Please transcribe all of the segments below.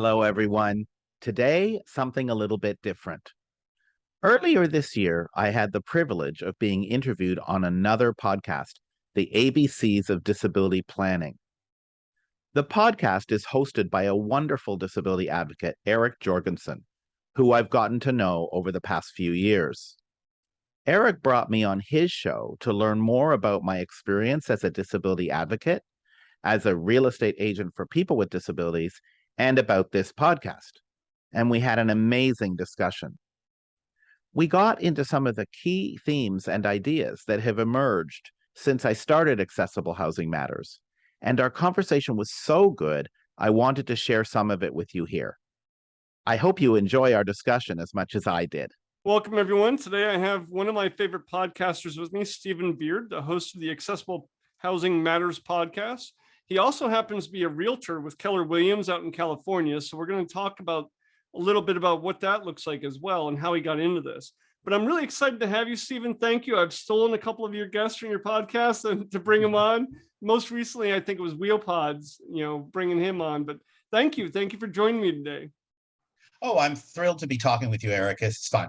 Hello, everyone. Today, something a little bit different. Earlier this year, I had the privilege of being interviewed on another podcast, The ABCs of Disability Planning. The podcast is hosted by a wonderful disability advocate, Eric Jorgensen, who I've gotten to know over the past few years. Eric brought me on his show to learn more about my experience as a disability advocate, as a real estate agent for people with disabilities, and about this podcast. And we had an amazing discussion. We got into some of the key themes and ideas that have emerged since I started Accessible Housing Matters. And our conversation was so good, I wanted to share some of it with you here. I hope you enjoy our discussion as much as I did. Welcome, everyone. Today I have one of my favorite podcasters with me, Stephen Beard, the host of the Accessible Housing Matters podcast. He also happens to be a realtor with Keller Williams out in California. So we're going to talk about a little bit about what that looks like as well and how he got into this. But I'm really excited to have you, Stephen. Thank you. I've stolen a couple of your guests from your podcast and to bring them on. Most recently, I think it was WheelPods, bringing him on. But thank you. Thank you for joining me today. Oh, I'm thrilled to be talking with you, Eric. It's fun.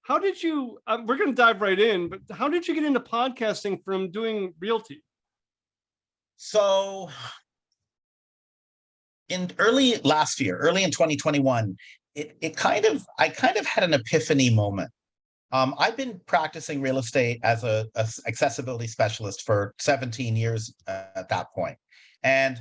How did you, we're going to dive right in, but how did you get into podcasting from doing realty? So in early last year, early in 2021, I kind of had an epiphany moment. I've been practicing real estate as a accessibility specialist for 17 years at that point. And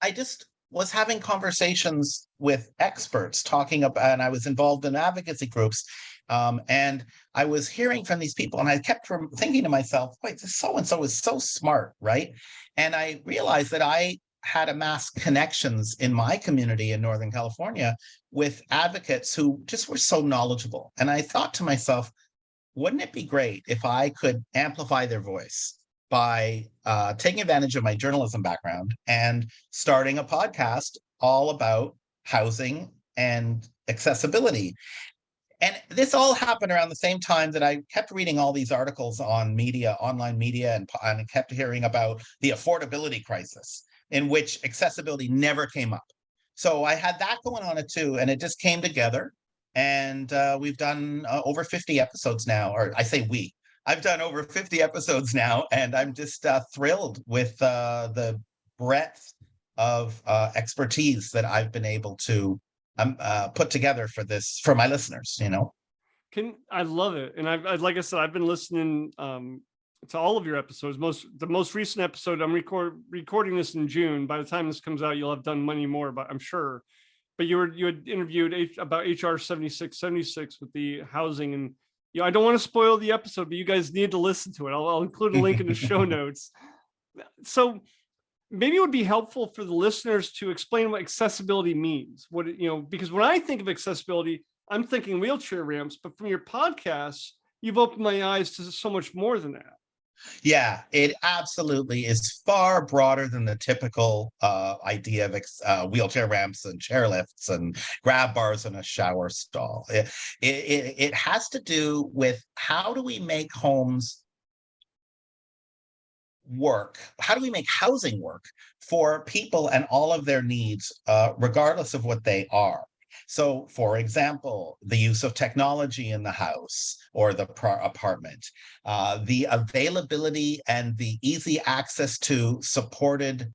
I just was having conversations with experts talking about, and I was involved in advocacy groups. And I was hearing from these people, and I kept thinking to myself, wait, this so-and-so is so smart, right? And I realized that I had amassed connections in my community in Northern California with advocates who just were so knowledgeable. And I thought to myself, wouldn't it be great if I could amplify their voice by taking advantage of my journalism background and starting a podcast all about housing and accessibility? And this all happened around the same time that I kept reading all these articles on media, online media, and kept hearing about the affordability crisis, in which accessibility never came up. So I had that going on too, and it just came together. And we've done over 50 episodes now, or I say we. I've done over 50 episodes now, and I'm just thrilled with the breadth of expertise that I've been able to put together for my listeners. I love it, and I've like I said, I've been listening to all of your episodes. The most recent episode, I'm recording this in June. By the time this comes out, you'll have done many more, but I'm sure. But you had interviewed about HR 7676 with the housing, and I don't want to spoil the episode, but you guys need to listen to it. I'll include a link in the show notes. So maybe it would be helpful for the listeners to explain what accessibility means. Because when I think of accessibility, I'm thinking wheelchair ramps, but from your podcast, you've opened my eyes to so much more than that. Yeah, it absolutely is far broader than the typical idea of wheelchair ramps and chairlifts and grab bars in a shower stall. It has to do with how do we make homes work? How do we make housing work for people and all of their needs, regardless of what they are? So, for example, the use of technology in the house or the apartment, the availability and the easy access to supportive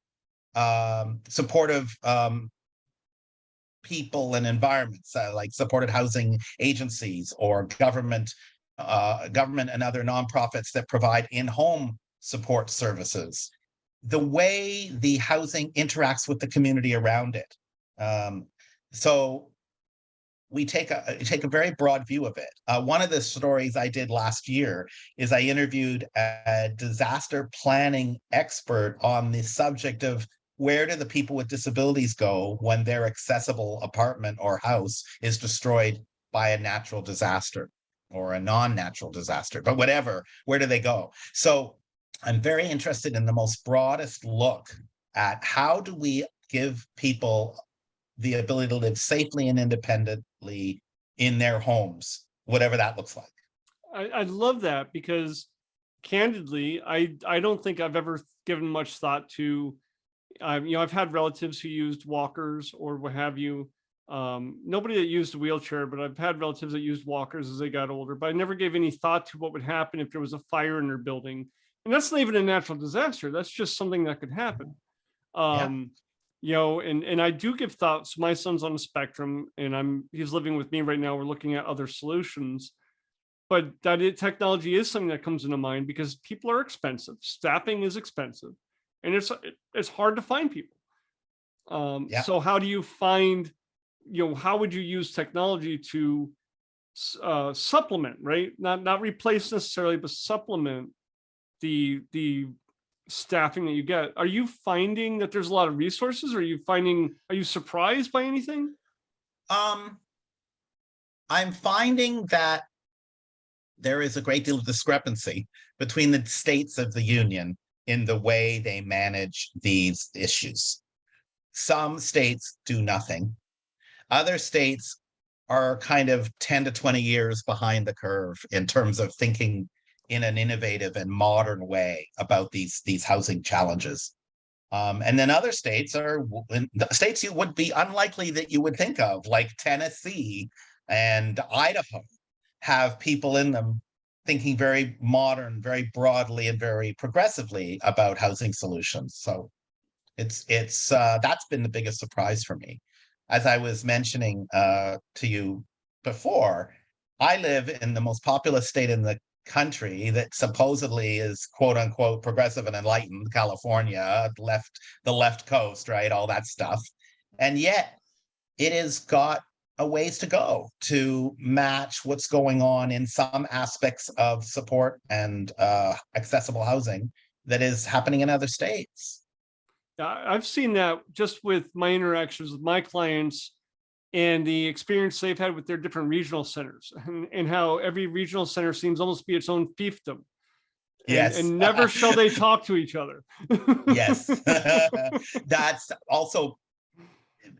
people and environments, like supported housing agencies or government and other nonprofits that provide in-home support services. The way the housing interacts with the community around it. So we take a very broad view of it. One of the stories I did last year is I interviewed a disaster planning expert on the subject of where do the people with disabilities go when their accessible apartment or house is destroyed by a natural disaster or a non-natural disaster, but whatever, where do they go? So I'm very interested in the most broadest look at how do we give people the ability to live safely and independently in their homes, whatever that looks like. I love that because candidly, I don't think I've ever given much thought to, I've had relatives who used walkers or what have you. Nobody that used a wheelchair, but I've had relatives that used walkers as they got older, but I never gave any thought to what would happen if there was a fire in their building. And that's not even a natural disaster. That's just something that could happen. Yeah. And I do give thoughts. My son's on the spectrum and he's living with me right now. We're looking at other solutions, but technology is something that comes into mind because people are expensive. Staffing is expensive and it's hard to find people. Yeah. So how do you find, how would you use technology to supplement, right? Not replace necessarily, but supplement the staffing that you get. Are you finding that there's a lot of resources? Are you surprised by anything? Um, I'm finding that there is a great deal of discrepancy between the states of the union in the way they manage these issues. Some states do nothing. Other states are kind of 10 to 20 years behind the curve in terms of thinking in an innovative and modern way about these housing challenges. And then other states are states you would be unlikely that you would think of, like Tennessee and Idaho, have people in them thinking very modern, very broadly, and very progressively about housing solutions. So it's that's been the biggest surprise for me. As I was mentioning to you before, I live in the most populous state in the country that supposedly is quote unquote progressive and enlightened, California, the left coast, right? All that stuff. And yet it has got a ways to go to match what's going on in some aspects of support and accessible housing that is happening in other states. I've seen that just with my interactions with my clients and the experience they've had with their different regional centers and how every regional center seems almost to be its own fiefdom. Yes. And never shall they talk to each other. Yes. That's also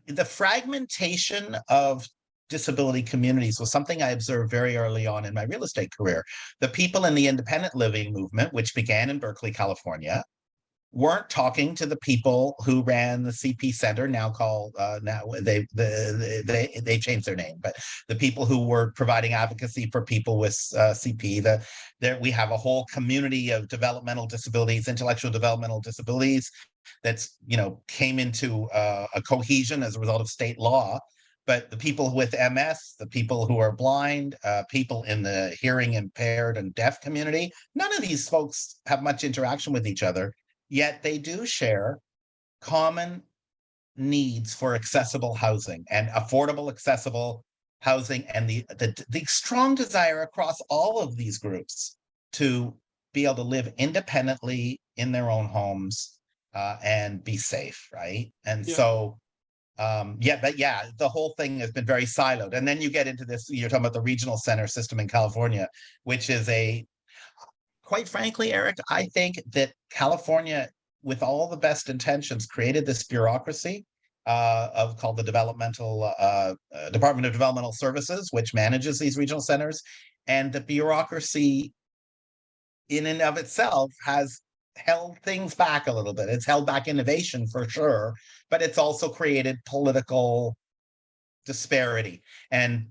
the fragmentation of disability communities was something I observed very early on in my real estate career. The people in the independent living movement, which began in Berkeley, California, weren't talking to the people who ran the CP Center, now called now they changed their name, but the people who were providing advocacy for people with CP. There we have a whole community of developmental disabilities, intellectual developmental disabilities, that's came into a cohesion as a result of state law. But the people with MS, the people who are blind, people in the hearing impaired and deaf community, none of these folks have much interaction with each other. Yet they do share common needs for accessible housing and affordable, accessible housing, and the strong desire across all of these groups to be able to live independently in their own homes and be safe, right? And Yeah. so, the whole thing has been very siloed. And then you get into this, you're talking about the regional center system in California, which is quite frankly, Eric, I think that California, with all the best intentions, created this bureaucracy called the Department of Developmental Services, which manages these regional centers. And the bureaucracy in and of itself has held things back a little bit. It's held back innovation for sure, but it's also created political disparity. And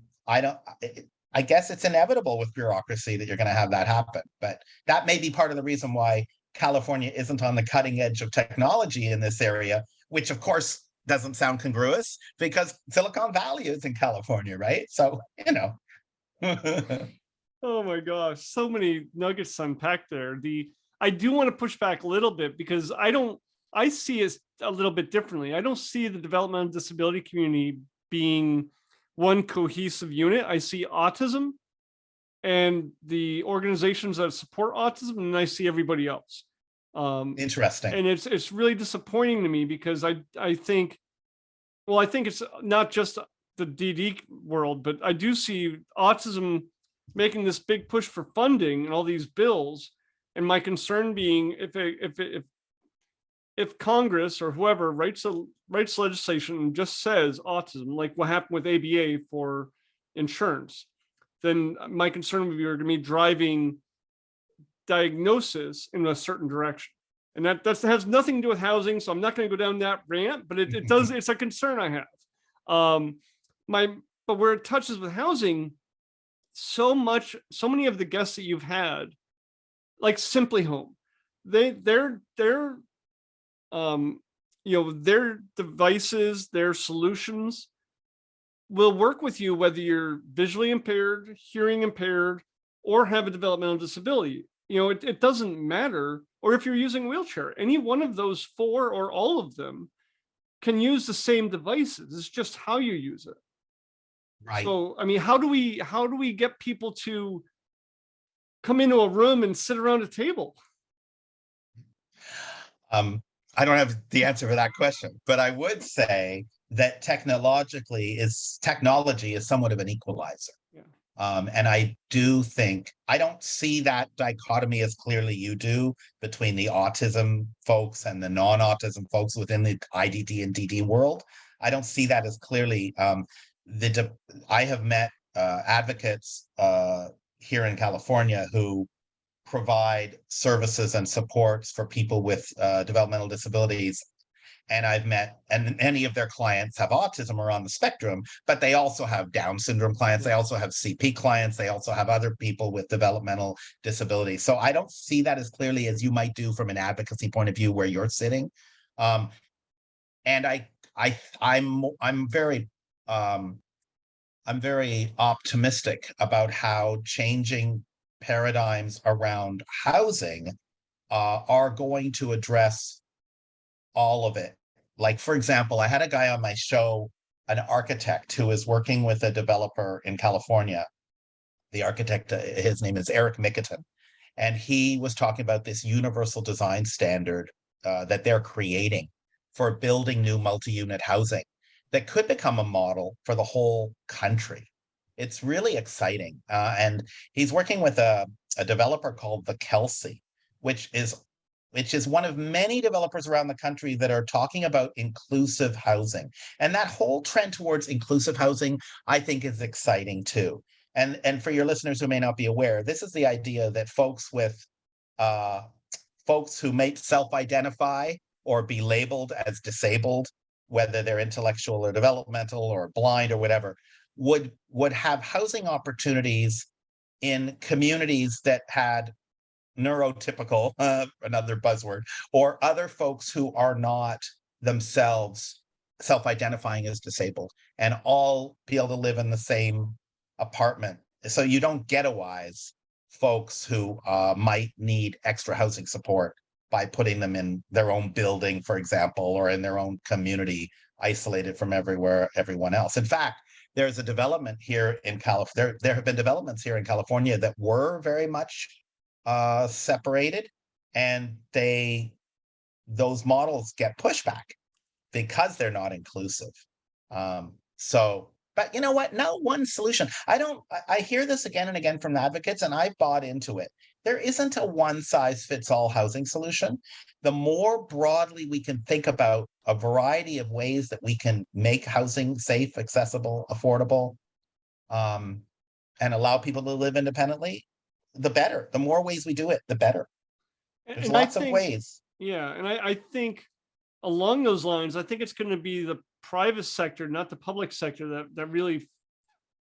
I guess it's inevitable with bureaucracy that you're going to have that happen. But that may be part of the reason why California isn't on the cutting edge of technology in this area, which of course doesn't sound congruous because Silicon Valley is in California, right? So, Oh my gosh, so many nuggets to unpack there. I do want to push back a little bit because I see it a little bit differently. I don't see the developmental disability community being one cohesive unit. I see autism and the organizations that support autism, and I see everybody else. Interesting. And it's really disappointing to me because I think it's not just the DD world, but I do see autism making this big push for funding and all these bills. And my concern being if Congress or whoever writes legislation and just says autism, like what happened with ABA for insurance, then my concern would be we're going to be driving diagnosis in a certain direction. And that has nothing to do with housing. So I'm not going to go down that rant, but it does, it's a concern I have. But where it touches with housing, so many of the guests that you've had, like Simply Home, their devices, their solutions will work with you whether you're visually impaired, hearing impaired, or have a developmental disability. It doesn't matter. Or if you're using a wheelchair, any one of those 4 or all of them can use the same devices. It's just how you use it. Right. So, I mean, how do we get people to come into a room and sit around a table? I don't have the answer for that question, but I would say that technology is somewhat of an equalizer. Yeah. And I do think I don't see that dichotomy as clearly you do between the autism folks and the non-autism folks within the IDD and DD world. I don't see that as clearly. I have met advocates here in California who provide services and supports for people with developmental disabilities. And and many of their clients have autism or on the spectrum, but they also have Down syndrome clients. They also have CP clients. They also have other people with developmental disabilities. So I don't see that as clearly as you might do from an advocacy point of view where you're sitting. And I'm very optimistic about how changing paradigms around housing are going to address all of it. Like, for example, I had a guy on my show, an architect who is working with a developer in California. The architect, his name is Eric Jorgensen, and he was talking about this universal design standard that they're creating for building new multi-unit housing that could become a model for the whole country. It's really exciting. And he's working with a developer called the Kelsey, which is one of many developers around the country that are talking about inclusive housing. And that whole trend towards inclusive housing, I think, is exciting too. And for your listeners who may not be aware, this is the idea that folks who may self-identify or be labeled as disabled, whether they're intellectual or developmental or blind or whatever, would have housing opportunities in communities that had neurotypical, another buzzword, or other folks who are not themselves self-identifying as disabled, and all be able to live in the same apartment. So you don't ghettoize folks who might need extra housing support by putting them in their own building, for example, or in their own community, isolated from everyone else. In fact, there's a development here in California. There have been developments here in California that were very much separated, and those models get pushback because they're not inclusive. But you know what? No one solution. I hear this again and again from advocates, and I've bought into it. There isn't a one-size-fits-all housing solution. The more broadly we can think about a variety of ways that we can make housing safe, accessible, affordable, and allow people to live independently, the better. The more ways we do it, the better. There's lots of ways. Yeah, and I think along those lines, I think it's going to be the private sector, not the public sector, that really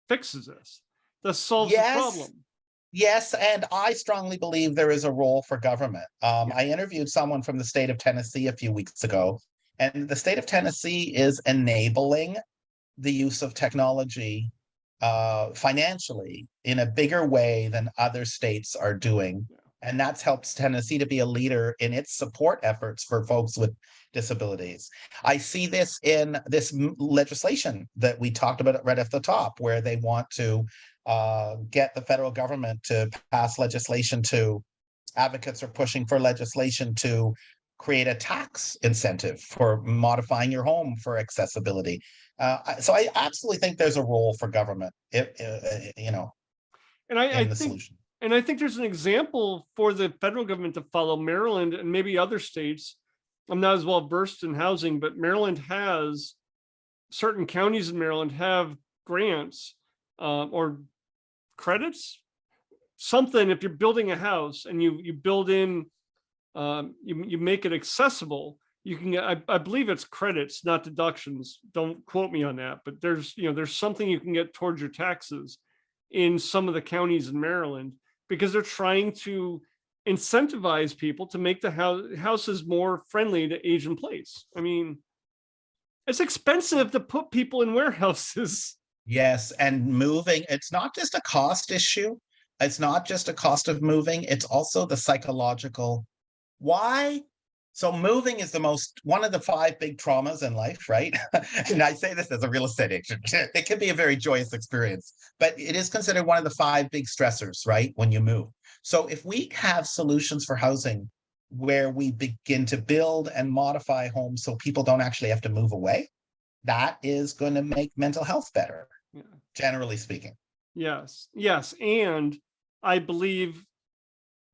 fixes this, that solves the problem. Yes, and I strongly believe there is a role for government. I interviewed someone from the state of Tennessee a few weeks ago, and the state of Tennessee is enabling the use of technology financially in a bigger way than other states are doing. And that's helps Tennessee to be a leader in its support efforts for folks with disabilities. I see this in this legislation that we talked about right at the top, where they want to get the federal government to pass legislation advocates are pushing for legislation to create a tax incentive for modifying your home for accessibility. So I absolutely think there's a role for government, in the solution. And I think there's an example for the federal government to follow. Maryland and maybe other states. I'm not as well versed in housing, but Maryland has certain counties in Maryland have grants or credits, something. If you're building a house and you build in you make it accessible. You can get, I believe it's credits, not deductions. Don't quote me on that, but there's something you can get towards your taxes in some of the counties in Maryland, because they're trying to incentivize people to make the houses more friendly to age in place. I mean, it's expensive to put people in warehouses. Yes, and moving, it's not just a cost issue. It's not just a cost of moving, it's also the psychological. Why? So moving is one of the 5 big traumas in life, right? And I say this as a real estate agent. It can be a very joyous experience, but it is considered one of the 5 big stressors, right? When you move. So if we have solutions for housing where we begin to build and modify homes so people don't actually have to move away, that is going to make mental health better, Yeah. generally speaking. Yes. And I believe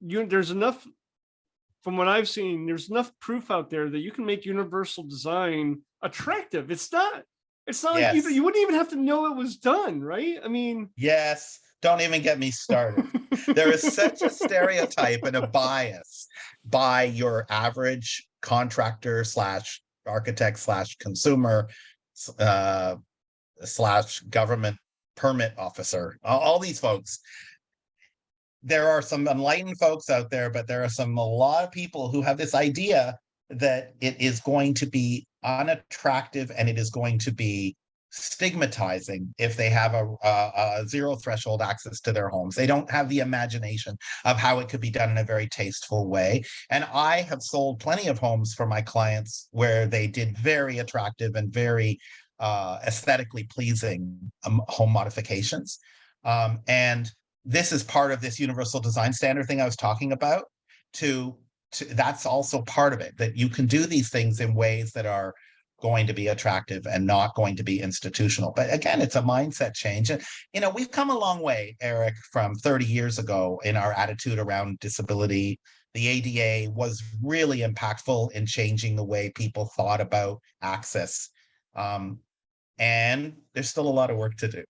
there's enough, from what I've seen, there's enough proof out there that you can make universal design attractive. It's not like Yes. you wouldn't even have to know it was done, right? I mean, Yes, don't even get me started. There is such a stereotype and a bias by your average contractor slash architect slash consumer slash government permit officer, all these folks. There are some enlightened folks out there, but there are a lot of people who have this idea that it is going to be unattractive and it is going to be stigmatizing if they have a zero threshold access to their homes. They don't have the imagination of how it could be done in a very tasteful way. And I have sold plenty of homes for my clients where they did very attractive and very aesthetically pleasing home modifications. And this is part of this universal design standard thing I was talking about. That's also part of it, that you can do these things in ways that are going to be attractive and not going to be institutional. But again, it's a mindset change. And, we've come a long way, Eric, from 30 years ago in our attitude around disability. The ADA was really impactful in changing the way people thought about access. And there's still a lot of work to do.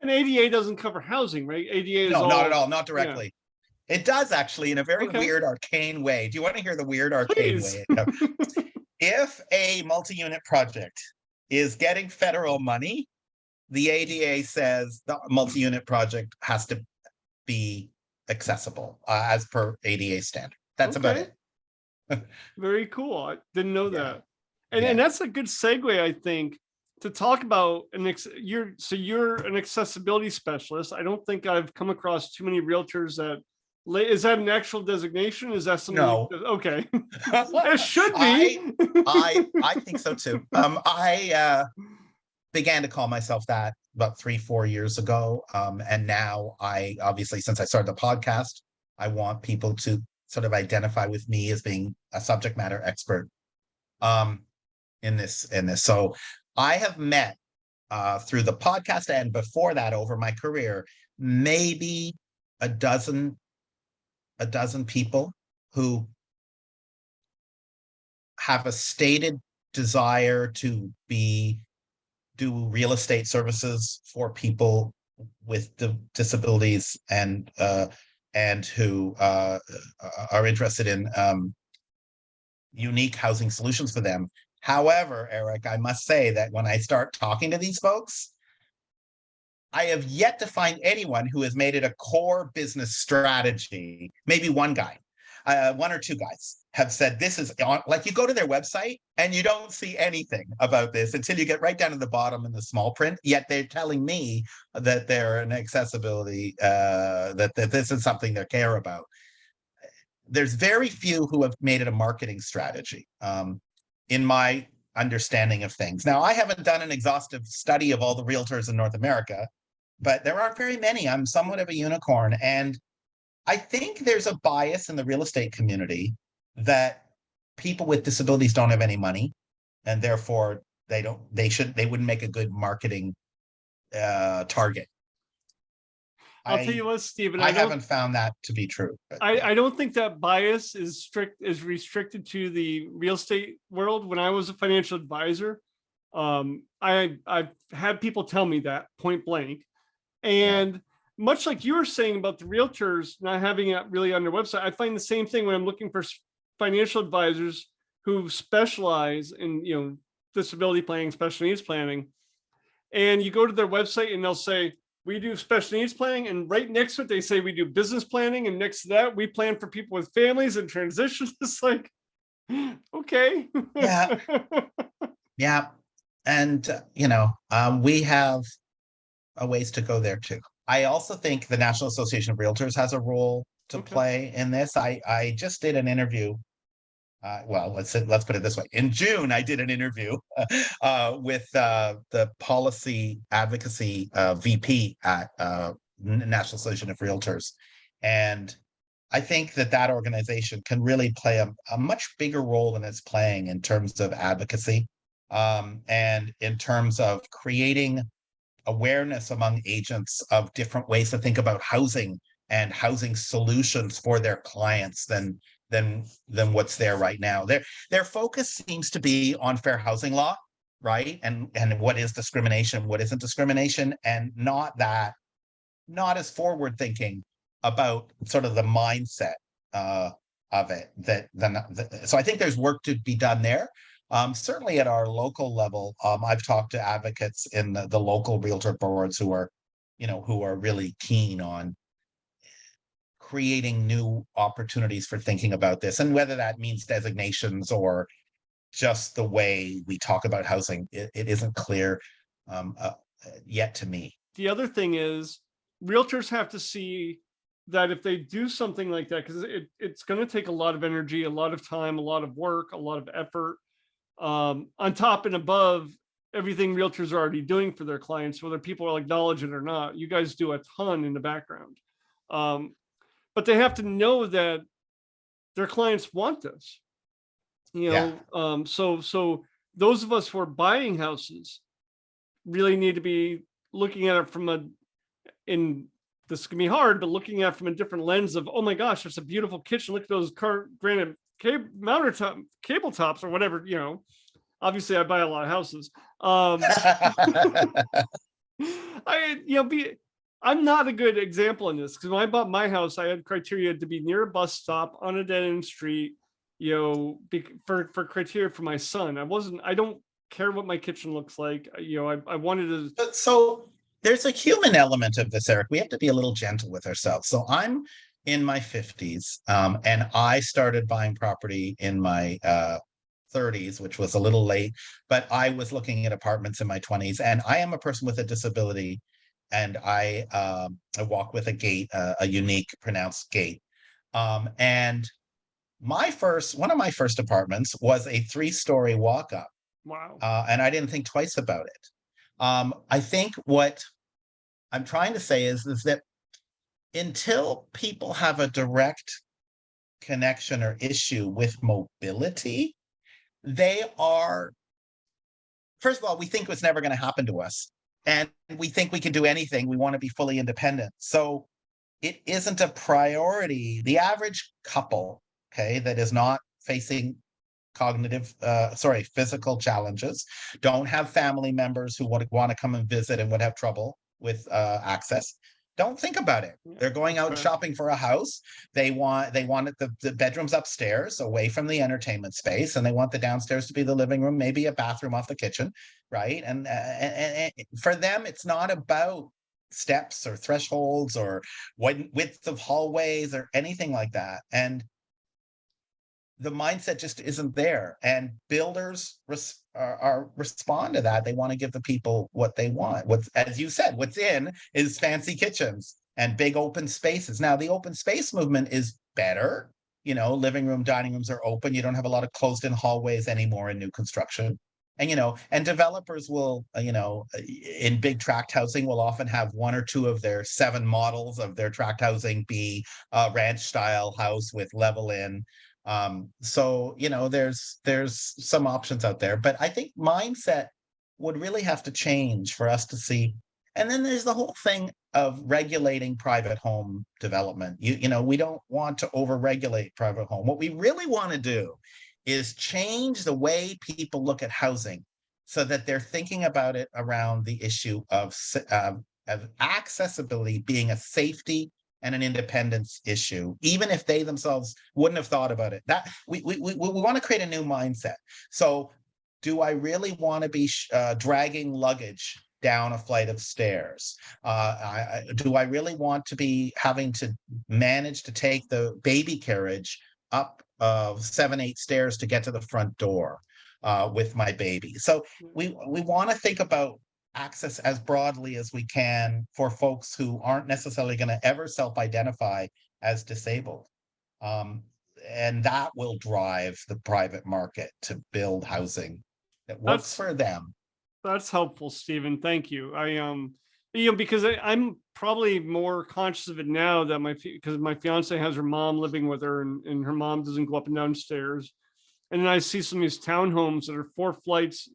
and ADA doesn't cover housing, right? ADA is No, not at all, not directly. It does actually, in a very Okay. weird, arcane way. Do you want to hear the weird, arcane Please. way? If a multi-unit project is getting federal money, the ADA says the multi-unit project has to be accessible as per ADA standard. That's about Okay. it. Very cool. I didn't know Yeah. that. And Yeah. that's a good segue, I think, to talk about you're an accessibility specialist. I don't think I've come across too many realtors that is that an actual designation? Is that something? No. Okay. It should be. I think so too. I began to call myself that about 3-4 years ago. And now I obviously, since I started the podcast, I want people to sort of identify with me as being a subject matter expert in this. So I have met through the podcast and before that over my career, maybe a dozen people who have a stated desire to do real estate services for people with disabilities and who are interested in unique housing solutions for them. However, Eric, I must say that when I start talking to these folks, I have yet to find anyone who has made it a core business strategy. Maybe one guy, 1 or 2 guys have said this is on, like you go to their website and you don't see anything about this until you get right down to the bottom in the small print. Yet they're telling me that they're an accessibility, that this is something they care about. There's very few who have made it a marketing strategy, in my understanding of things. Now, I haven't done an exhaustive study of all the realtors in North America, but there aren't very many. I'm somewhat of a unicorn. And I think there's a bias in the real estate community that people with disabilities don't have any money, and therefore they wouldn't make a good marketing target. I'll tell you what, Stephen, I haven't found that to be true. But, I don't think that bias is restricted to the real estate world. When I was a financial advisor, I've had people tell me that point blank. And much like you were saying about the realtors not having it really on their website, I find the same thing when I'm looking for financial advisors who specialize in, disability planning, special needs planning. And you go to their website and they'll say, we do special needs planning. And right next to it, they say we do business planning. And next to that, we plan for people with families and transitions. It's like, okay. Yeah. Yeah. And, we have a ways to go there too. I also think the National Association of Realtors has a role to Okay. play in this. I just did an interview. Well, let's put it this way. In June, I did an interview with the policy advocacy VP at National Association of Realtors, and I think that organization can really play a much bigger role than it's playing in terms of advocacy, and in terms of creating awareness among agents of different ways to think about housing and housing solutions for their clients than what's there right now. Their focus seems to be on fair housing law, right? And what is discrimination, what isn't discrimination, and not as forward thinking about sort of the mindset of it. So I think there's work to be done there. Certainly at our local level, I've talked to advocates in the local realtor boards who are really keen on creating new opportunities for thinking about this, and whether that means designations or just the way we talk about housing, it isn't clear yet to me. The other thing is realtors have to see that if they do something like that, because it's going to take a lot of energy, a lot of time, a lot of work, a lot of effort, on top and above everything realtors are already doing for their clients, whether people will acknowledge it or not. You guys do a ton in the background. But they have to know that their clients want this, Yeah. so those of us who are buying houses really need to be looking at it this can be hard, but looking at it from a different lens of, oh my gosh, it's a beautiful kitchen. Look at those granite cable tops or whatever, obviously I buy a lot of houses. I'm not a good example in this, because when I bought my house, I had criteria to be near a bus stop on a dead end street, for criteria for my son. I don't care what my kitchen looks like. I wanted to. But so there's a human element of this, Eric. We have to be a little gentle with ourselves. So I'm in my 50s, and I started buying property in my 30s, which was a little late, but I was looking at apartments in my 20s, and I am a person with a disability, and I walk with a gait, a unique pronounced gait. And one of my first apartments was a 3-story walk-up. Wow. And I didn't think twice about it. I think what I'm trying to say is that until people have a direct connection or issue with mobility, first of all, we think it's never going to happen to us. And we think we can do anything. We want to be fully independent. So it isn't a priority. The average couple, okay, that is not facing physical challenges, don't have family members who want to come and visit and would have trouble with access, don't think about it. They're going out shopping for a house. They want the bedrooms upstairs, away from the entertainment space, and they want the downstairs to be the living room, maybe a bathroom off the kitchen, right? And for them, it's not about steps or thresholds or width of hallways or anything like that. And the mindset just isn't there. And builders respond to that. They want to give the people what they want. As you said, what's in is fancy kitchens and big open spaces. Now, the open space movement is better. Living room, dining rooms are open. You don't have a lot of closed-in hallways anymore in new construction. And developers will, in big tract housing, will often have 1 or 2 of their 7 models of their tract housing be a ranch style house with level in. So there's some options out there, but I think mindset would really have to change for us to see. And then there's the whole thing of regulating private home development. We don't want to over-regulate private home. What we really want to do is change the way people look at housing so that they're thinking about it around the issue of accessibility being a safety and an independence issue, even if they themselves wouldn't have thought about it. That we want to create a new mindset. So do I really want to be dragging luggage down a flight of stairs? Do I really want to be having to manage to take the baby carriage up 7-8 stairs to get to the front door with my baby? So we want to think about access as broadly as we can for folks who aren't necessarily going to ever self-identify as disabled. And that will drive the private market to build housing that works for them. That's helpful, Stephen. Thank you. Because I'm probably more conscious of it now that because my fiance has her mom living with her, and her mom doesn't go up and down stairs. And then I see some of these townhomes that are 4 flights,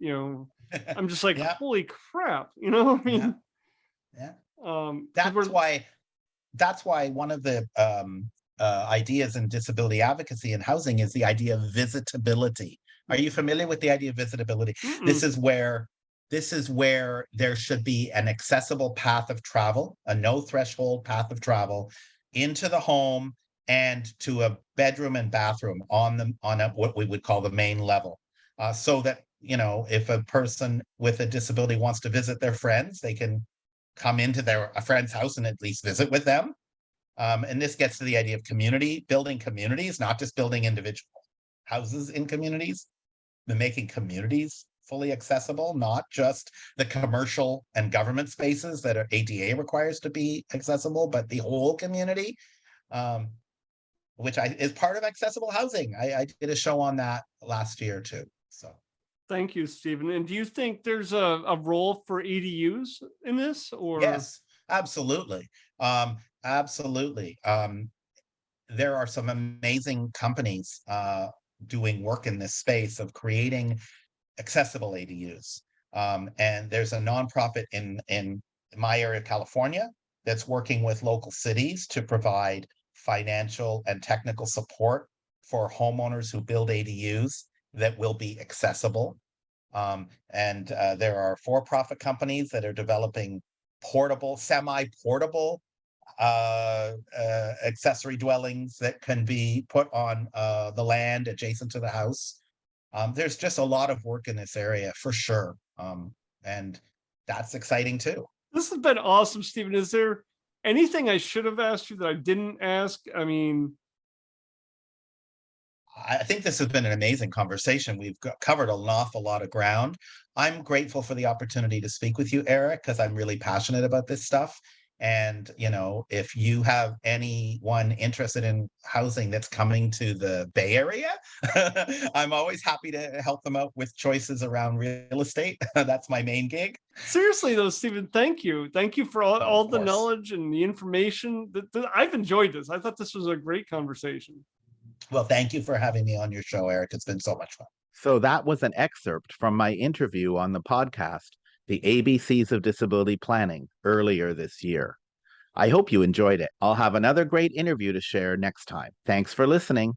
I'm just like, Yeah. holy crap, I mean, Yeah. That's That's why one of the ideas in disability advocacy and housing is the idea of visitability. Are you familiar with the idea of visitability? This is where there should be an accessible path of travel, a no threshold path of travel into the home and to a bedroom and bathroom on what we would call the main level, so that if a person with a disability wants to visit their friends, they can come into a friend's house and at least visit with them. And this gets to the idea of building communities, not just building individual houses in communities, but making communities fully accessible, not just the commercial and government spaces that are ADA requires to be accessible, but the whole community, which is part of accessible housing. I did a show on that last year too. So. Thank you, Stephen. And do you think there's a role for ADUs in this, or? Yes, absolutely. Absolutely. There are some amazing companies doing work in this space of creating accessible ADUs. And there's a nonprofit in my area of California that's working with local cities to provide financial and technical support for homeowners who build ADUs that will be accessible. And there are for-profit companies that are developing semi-portable accessory dwellings that can be put on the land adjacent to the house. There's just a lot of work in this area for sure. And that's exciting too. This has been awesome, Stephen. Is there anything I should have asked you that I didn't ask? I mean, I think this has been an amazing conversation. We've covered an awful lot of ground. I'm grateful for the opportunity to speak with you, Eric, because I'm really passionate about this stuff. And, if you have anyone interested in housing that's coming to the Bay Area, I'm always happy to help them out with choices around real estate. That's my main gig. Seriously though, Stephen, thank you. Thank you for all the knowledge and the information. I've enjoyed this. I thought this was a great conversation. Well, thank you for having me on your show, Eric. It's been so much fun. So that was an excerpt from my interview on the podcast, The ABCs of Disability Planning, earlier this year. I hope you enjoyed it. I'll have another great interview to share next time. Thanks for listening.